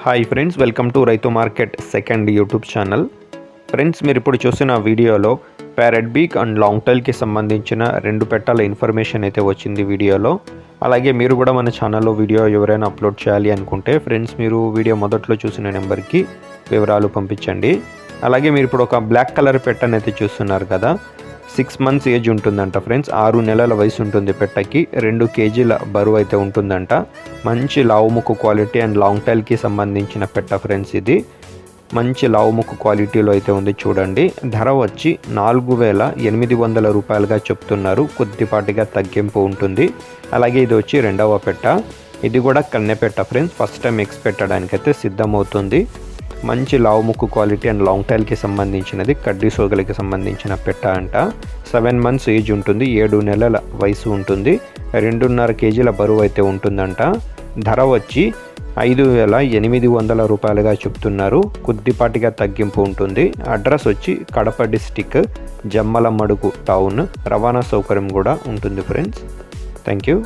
Hi friends, welcome to రైతు market second YouTube channel. Friends, మీరు ఇప్పుడు చూసిన వీడియోలో ప్యారెట్ బీక్ అండ్ లాంగ్ టైల్కి సంబంధించిన 2 పెట్టాల ఇన్ఫర్మేషన్ అయితే వచ్చింది వీడియోలో. అలాగే మీరు కూడా మన ఛానల్లో వీడియో ఎవరైనా అప్లోడ్ చేయాలి అనుకుంటే ఫ్రెండ్స్ మీరు వీడియో మొదట్లో చూసిన నెంబర్కి వివరాలు పంపించండి. అలాగే మీరు ఇప్పుడు ఒక బ్లాక్ కలర్ పెట్టనైతే చూస్తున్నారు కదా, 6 months ఏజ్ ఉంటుందంట ఫ్రెండ్స్. 6 నెలల వయసు ఉంటుంది పెట్టకి. 2 kgల బరువు అయితే ఉంటుందంట. మంచి లావుముక్కు క్వాలిటీ అండ్ లాంగ్ టైల్కి సంబంధించిన పెట్ట ఫ్రెండ్స్. ఇది మంచి లావుముక్కు క్వాలిటీలో అయితే ఉంది చూడండి. ధర వచ్చి 4,800 రూపాయలుగా చెప్తున్నారు. కొద్దిపాటిగా తగ్గింపు ఉంటుంది. అలాగే ఇది వచ్చి 2వ పెట్ట. ఇది కూడా కన్నె పెట్ట ఫ్రెండ్స్. ఫస్ట్ టైం ఎగ్స్ పెట్టడానికైతే సిద్ధమవుతుంది. మంచి లావుముక్కు క్వాలిటీ అండ్ లాంగ్ టైల్కి సంబంధించినది. కడ్డీ సోగలికి సంబంధించిన పెట్ట అంట. 7 months ఏజ్ ఉంటుంది. 7 నెలల వయసు ఉంటుంది. 2.5 kgల బరువు అయితే ఉంటుందంట. ధర వచ్చి 5,800 రూపాయలుగా చెప్తున్నారు. కొద్దిపాటిగా తగ్గింపు ఉంటుంది. అడ్రస్ వచ్చి కడప డిస్టిక్, జమ్మలమడుగు టౌన్. రవాణా సౌకర్యం కూడా ఉంటుంది ఫ్రెండ్స్. Thank you.